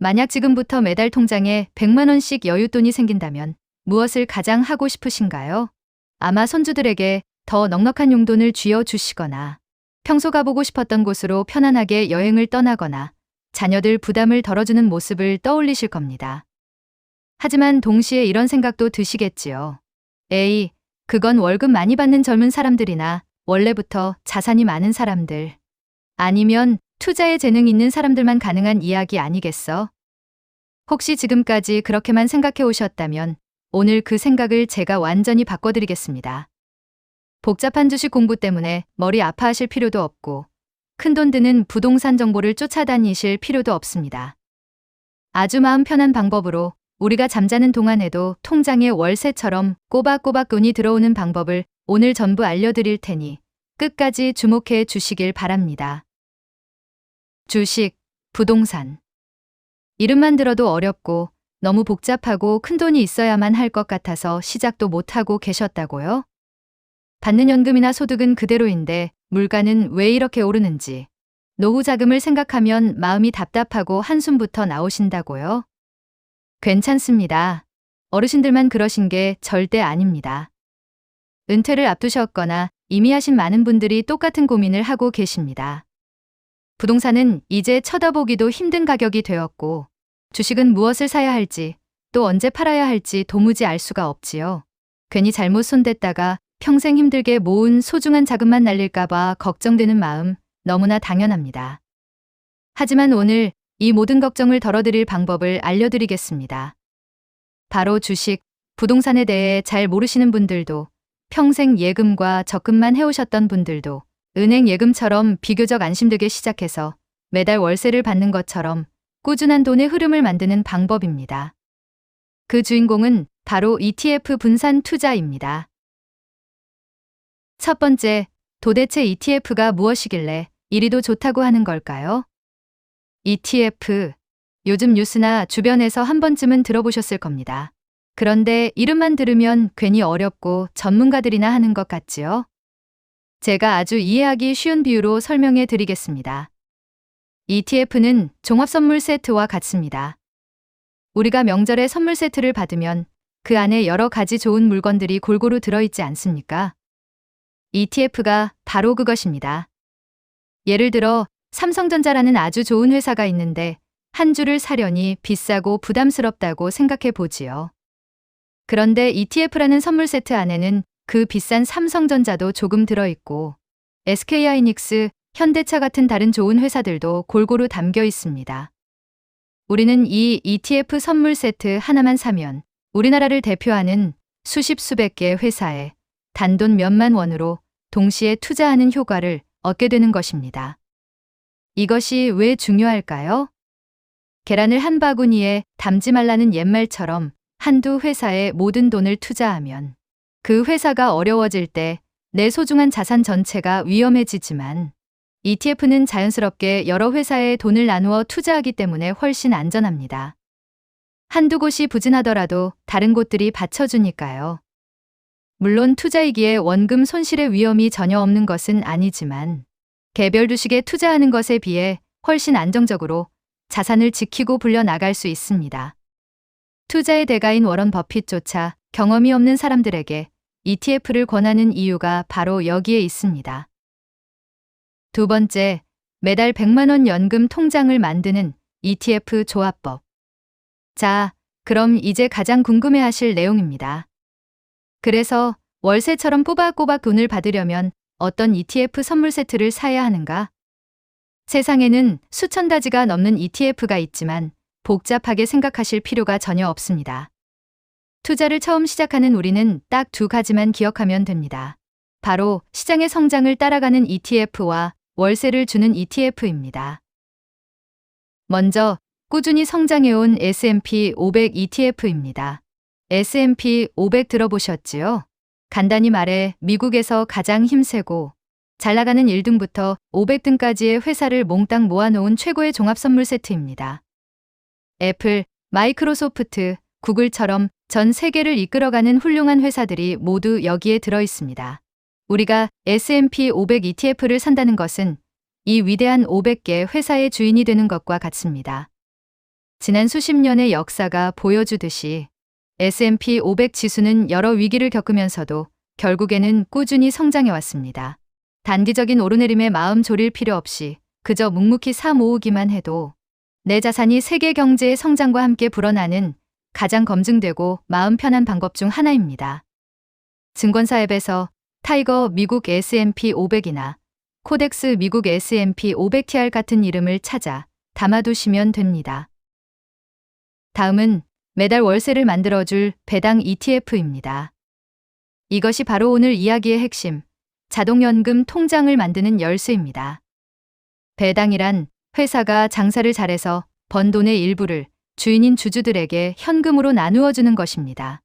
만약 지금부터 매달 통장에 100만 원씩 여윳돈이 생긴다면 무엇을 가장 하고 싶으신가요? 아마 손주들에게 더 넉넉한 용돈을 쥐어 주시거나 평소 가보고 싶었던 곳으로 편안하게 여행을 떠나거나 자녀들 부담을 덜어주는 모습을 떠올리실 겁니다. 하지만 동시에 이런 생각도 드시겠지요. 에이, 그건 월급 많이 받는 젊은 사람들이나 원래부터 자산이 많은 사람들, 아니면 투자에 재능 있는 사람들만 가능한 이야기 아니겠어? 혹시 지금까지 그렇게만 생각해 오셨다면 오늘 그 생각을 제가 완전히 바꿔드리겠습니다. 복잡한 주식 공부 때문에 머리 아파하실 필요도 없고 큰돈 드는 부동산 정보를 쫓아다니실 필요도 없습니다. 아주 마음 편한 방법으로 우리가 잠자는 동안에도 통장에 월세처럼 꼬박꼬박 돈이 들어오는 방법을 오늘 전부 알려드릴 테니 끝까지 주목해 주시길 바랍니다. 주식, 부동산. 이름만 들어도 어렵고 너무 복잡하고 큰돈이 있어야만 할 것 같아서 시작도 못하고 계셨다고요? 받는 연금이나 소득은 그대로인데 물가는 왜 이렇게 오르는지, 노후 자금을 생각하면 마음이 답답하고 한숨부터 나오신다고요? 괜찮습니다. 어르신들만 그러신 게 절대 아닙니다. 은퇴를 앞두셨거나 이미 하신 많은 분들이 똑같은 고민을 하고 계십니다. 부동산은 이제 쳐다보기도 힘든 가격이 되었고 주식은 무엇을 사야 할지 또 언제 팔아야 할지 도무지 알 수가 없지요. 괜히 잘못 손댔다가 평생 힘들게 모은 소중한 자금만 날릴까봐 걱정되는 마음 너무나 당연합니다. 하지만 오늘 이 모든 걱정을 덜어드릴 방법을 알려드리겠습니다. 바로 주식, 부동산에 대해 잘 모르시는 분들도 평생 예금과 적금만 해오셨던 분들도 은행 예금처럼 비교적 안심되게 시작해서 매달 월세를 받는 것처럼 꾸준한 돈의 흐름을 만드는 방법입니다. 그 주인공은 바로 ETF 분산 투자입니다. 첫 번째, 도대체 ETF가 무엇이길래 이리도 좋다고 하는 걸까요? ETF, 요즘 뉴스나 주변에서 한 번쯤은 들어보셨을 겁니다. 그런데 이름만 들으면 괜히 어렵고 전문가들이나 하는 것 같지요? 제가 아주 이해하기 쉬운 비유로 설명해 드리겠습니다. ETF는 종합선물 세트와 같습니다. 우리가 명절에 선물 세트를 받으면 그 안에 여러 가지 좋은 물건들이 골고루 들어있지 않습니까? ETF가 바로 그것입니다. 예를 들어 삼성전자라는 아주 좋은 회사가 있는데 한 주를 사려니 비싸고 부담스럽다고 생각해 보지요. 그런데 ETF라는 선물 세트 안에는 그 비싼 삼성전자도 조금 들어있고 SK하이닉스, 현대차 같은 다른 좋은 회사들도 골고루 담겨 있습니다. 우리는 이 ETF 선물 세트 하나만 사면 우리나라를 대표하는 수십 수백 개의 회사에 단돈 몇만 원으로 동시에 투자하는 효과를 얻게 되는 것입니다. 이것이 왜 중요할까요? 계란을 한 바구니에 담지 말라는 옛말처럼 한두 회사에 모든 돈을 투자하면 그 회사가 어려워질 때 내 소중한 자산 전체가 위험해지지만 ETF는 자연스럽게 여러 회사에 돈을 나누어 투자하기 때문에 훨씬 안전합니다. 한두 곳이 부진하더라도 다른 곳들이 받쳐주니까요. 물론 투자이기에 원금 손실의 위험이 전혀 없는 것은 아니지만 개별 주식에 투자하는 것에 비해 훨씬 안정적으로 자산을 지키고 불려나갈 수 있습니다. 투자의 대가인 워런 버핏조차 경험이 없는 사람들에게 ETF를 권하는 이유가 바로 여기에 있습니다. 두 번째, 매달 100만 원 연금 통장을 만드는 ETF 조합법. 자, 그럼 이제 가장 궁금해하실 내용입니다. 그래서 월세처럼 꼬박꼬박 돈을 받으려면 어떤 ETF 선물 세트를 사야 하는가? 세상에는 수천 가지가 넘는 ETF가 있지만 복잡하게 생각하실 필요가 전혀 없습니다. 투자를 처음 시작하는 우리는 딱 두 가지만 기억하면 됩니다. 바로 시장의 성장을 따라가는 ETF와 월세를 주는 ETF입니다. 먼저 꾸준히 성장해온 S&P 500 ETF입니다. S&P 500 들어보셨지요? 간단히 말해 미국에서 가장 힘세고 잘 나가는 1등부터 500등까지의 회사를 몽땅 모아놓은 최고의 종합선물 세트입니다. 애플, 마이크로소프트, 구글처럼 전 세계를 이끌어가는 훌륭한 회사들이 모두 여기에 들어있습니다. 우리가 S&P 500 ETF를 산다는 것은 이 위대한 500개 회사의 주인이 되는 것과 같습니다. 지난 수십 년의 역사가 보여주듯이 S&P 500 지수는 여러 위기를 겪으면서도 결국에는 꾸준히 성장해 왔습니다. 단기적인 오르내림에 마음 졸일 필요 없이 그저 묵묵히 사 모으기만 해도 내 자산이 세계 경제의 성장과 함께 불어나는 가장 검증되고 마음 편한 방법 중 하나입니다. 증권사 앱에서 타이거 미국 S&P 500이나 코덱스 미국 S&P 500TR 같은 이름을 찾아 담아두시면 됩니다. 다음은 매달 월세를 만들어줄 배당 ETF입니다. 이것이 바로 오늘 이야기의 핵심, 자동연금 통장을 만드는 열쇠입니다. 배당이란 회사가 장사를 잘해서 번 돈의 일부를 주인인 주주들에게 현금으로 나누어 주는 것입니다.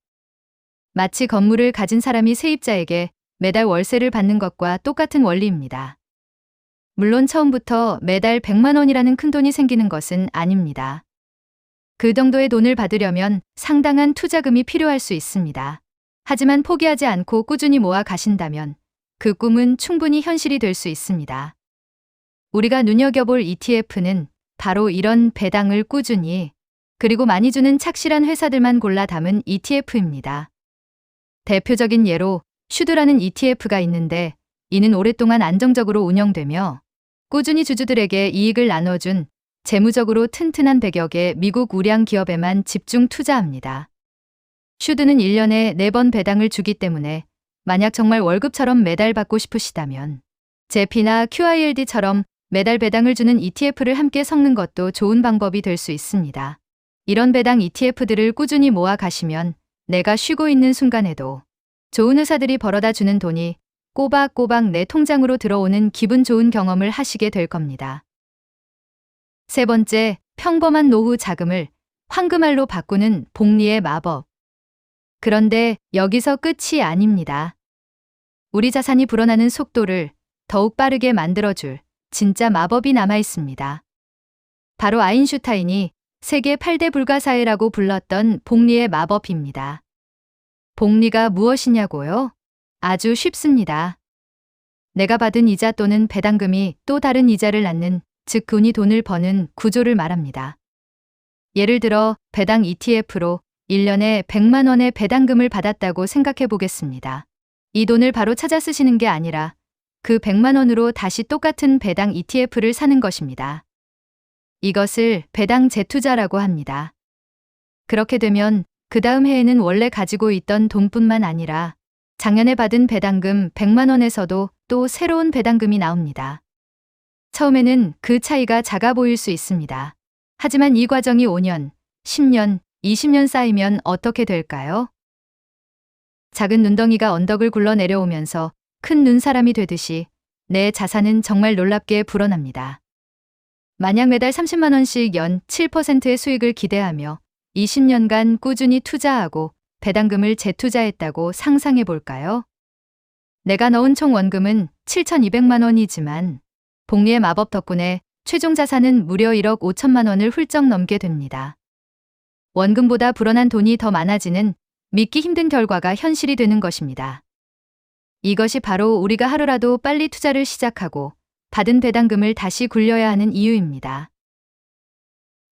마치 건물을 가진 사람이 세입자에게 매달 월세를 받는 것과 똑같은 원리입니다. 물론 처음부터 매달 100만 원이라는 큰 돈이 생기는 것은 아닙니다. 그 정도의 돈을 받으려면 상당한 투자금이 필요할 수 있습니다. 하지만 포기하지 않고 꾸준히 모아 가신다면 그 꿈은 충분히 현실이 될 수 있습니다. 우리가 눈여겨볼 ETF는 바로 이런 배당을 꾸준히 그리고 많이 주는 착실한 회사들만 골라 담은 ETF입니다. 대표적인 예로 슈드라는 ETF가 있는데 이는 오랫동안 안정적으로 운영되며 꾸준히 주주들에게 이익을 나눠준 재무적으로 튼튼한 100여 개 미국 우량 기업에만 집중 투자합니다. 슈드는 1년에 4번 배당을 주기 때문에 만약 정말 월급처럼 매달 받고 싶으시다면 제피나 QILD처럼 매달 배당을 주는 ETF를 함께 섞는 것도 좋은 방법이 될 수 있습니다. 이런 배당 ETF들을 꾸준히 모아 가시면 내가 쉬고 있는 순간에도 좋은 회사들이 벌어다 주는 돈이 꼬박꼬박 내 통장으로 들어오는 기분 좋은 경험을 하시게 될 겁니다. 세 번째, 평범한 노후 자금을 황금알로 바꾸는 복리의 마법. 그런데 여기서 끝이 아닙니다. 우리 자산이 불어나는 속도를 더욱 빠르게 만들어줄 진짜 마법이 남아 있습니다. 바로 아인슈타인이 세계 8대 불가사의라고 불렀던 복리의 마법입니다. 복리가 무엇이냐고요? 아주 쉽습니다. 내가 받은 이자 또는 배당금이 또 다른 이자를 낳는, 즉 돈이 돈을 버는 구조를 말합니다. 예를 들어 배당 ETF로 1년에 100만 원의 배당금을 받았다고 생각해 보겠습니다. 이 돈을 바로 찾아 쓰시는 게 아니라 그 100만 원으로 다시 똑같은 배당 ETF를 사는 것입니다. 이것을 배당 재투자라고 합니다. 그렇게 되면 그 다음 해에는 원래 가지고 있던 돈뿐만 아니라 작년에 받은 배당금 100만 원에서도 또 새로운 배당금이 나옵니다. 처음에는 그 차이가 작아 보일 수 있습니다. 하지만 이 과정이 5년, 10년, 20년 쌓이면 어떻게 될까요? 작은 눈덩이가 언덕을 굴러 내려오면서 큰 눈사람이 되듯이 내 자산은 정말 놀랍게 불어납니다. 만약 매달 30만 원씩 연 7%의 수익을 기대하며 20년간 꾸준히 투자하고 배당금을 재투자했다고 상상해 볼까요? 내가 넣은 총 원금은 7,200만 원이지만 복리의 마법 덕분에 최종 자산은 무려 1억 5천만 원을 훌쩍 넘게 됩니다. 원금보다 불어난 돈이 더 많아지는 믿기 힘든 결과가 현실이 되는 것입니다. 이것이 바로 우리가 하루라도 빨리 투자를 시작하고 받은 배당금을 다시 굴려야 하는 이유입니다.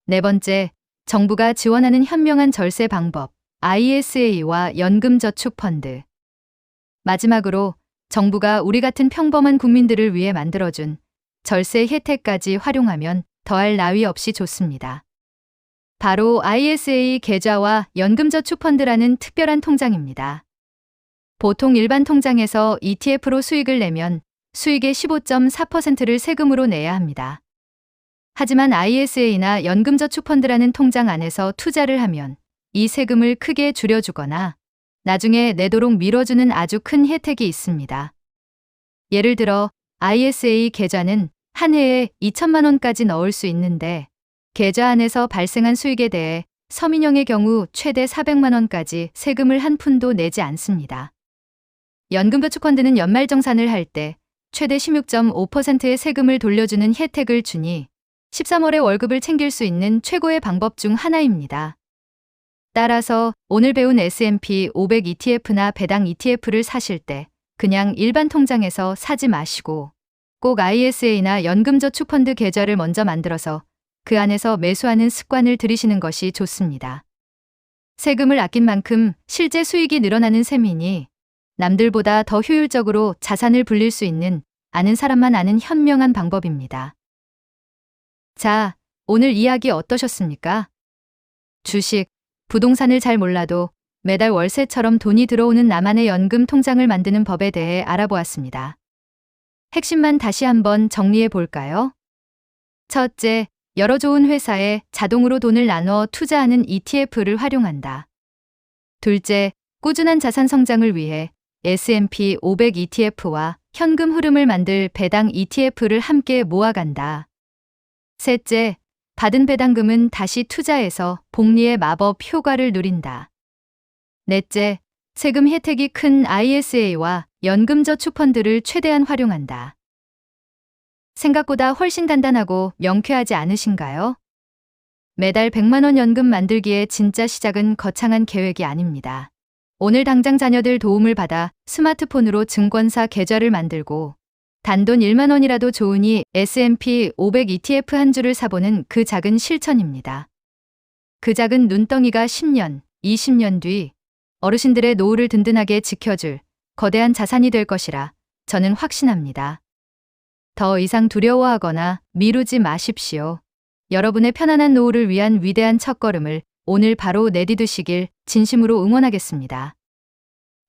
네 번째, 정부가 지원하는 현명한 절세 방법, ISA와 연금저축펀드. 마지막으로 정부가 우리 같은 평범한 국민들을 위해 만들어준 절세 혜택까지 활용하면 더할 나위 없이 좋습니다. 바로 ISA 계좌와 연금저축펀드라는 특별한 통장입니다. 보통 일반 통장에서 ETF로 수익을 내면 수익의 15.4%를 세금으로 내야 합니다. 하지만 ISA나 연금저축펀드라는 통장 안에서 투자를 하면 이 세금을 크게 줄여주거나 나중에 내도록 밀어주는 아주 큰 혜택이 있습니다. 예를 들어 ISA 계좌는 한 해에 2천만 원까지 넣을 수 있는데 계좌 안에서 발생한 수익에 대해 서민형의 경우 최대 400만 원까지 세금을 한 푼도 내지 않습니다. 연금저축펀드는 연말정산을 할 때 최대 16.5%의 세금을 돌려주는 혜택을 주니 13월에 월급을 챙길 수 있는 최고의 방법 중 하나입니다. 따라서 오늘 배운 S&P 500 ETF나 배당 ETF를 사실 때 그냥 일반 통장에서 사지 마시고 꼭 ISA나 연금저축펀드 계좌를 먼저 만들어서 그 안에서 매수하는 습관을 들이시는 것이 좋습니다. 세금을 아낀 만큼 실제 수익이 늘어나는 셈이니 남들보다 더 효율적으로 자산을 불릴 수 있는 아는 사람만 아는 현명한 방법입니다. 자, 오늘 이야기 어떠셨습니까? 주식, 부동산을 잘 몰라도 매달 월세처럼 돈이 들어오는 나만의 연금 통장을 만드는 법에 대해 알아보았습니다. 핵심만 다시 한번 정리해 볼까요? 첫째, 여러 좋은 회사에 자동으로 돈을 나눠 투자하는 ETF를 활용한다. 둘째, 꾸준한 자산 성장을 위해 S&P 500 ETF와 현금 흐름을 만들 배당 ETF를 함께 모아간다. 셋째, 받은 배당금은 다시 투자해서 복리의 마법 효과를 누린다. 넷째, 세금 혜택이 큰 ISA와 연금저축펀드를 최대한 활용한다. 생각보다 훨씬 간단하고 명쾌하지 않으신가요? 매달 100만 원 연금 만들기에 진짜 시작은 거창한 계획이 아닙니다. 오늘 당장 자녀들 도움을 받아 스마트폰으로 증권사 계좌를 만들고 단돈 1만 원이라도 좋으니 S&P 500 ETF 한 주를 사보는 그 작은 실천입니다. 그 작은 눈덩이가 10년, 20년 뒤 어르신들의 노후를 든든하게 지켜줄 거대한 자산이 될 것이라 저는 확신합니다. 더 이상 두려워하거나 미루지 마십시오. 여러분의 편안한 노후를 위한 위대한 첫걸음을 오늘 바로 내디드시길 진심으로 응원하겠습니다.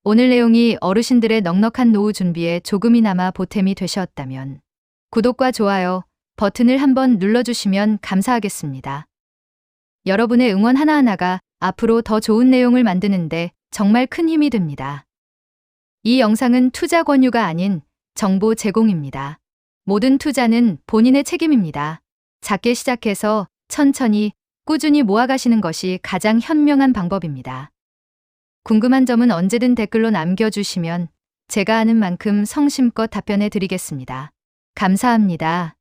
오늘 내용이 어르신들의 넉넉한 노후 준비에 조금이나마 보탬이 되셨다면 구독과 좋아요 버튼을 한번 눌러주시면 감사하겠습니다. 여러분의 응원 하나하나가 앞으로 더 좋은 내용을 만드는데 정말 큰 힘이 됩니다. 이 영상은 투자 권유가 아닌 정보 제공입니다. 모든 투자는 본인의 책임입니다. 작게 시작해서 천천히 꾸준히 모아가시는 것이 가장 현명한 방법입니다. 궁금한 점은 언제든 댓글로 남겨주시면 제가 아는 만큼 성심껏 답변해 드리겠습니다. 감사합니다.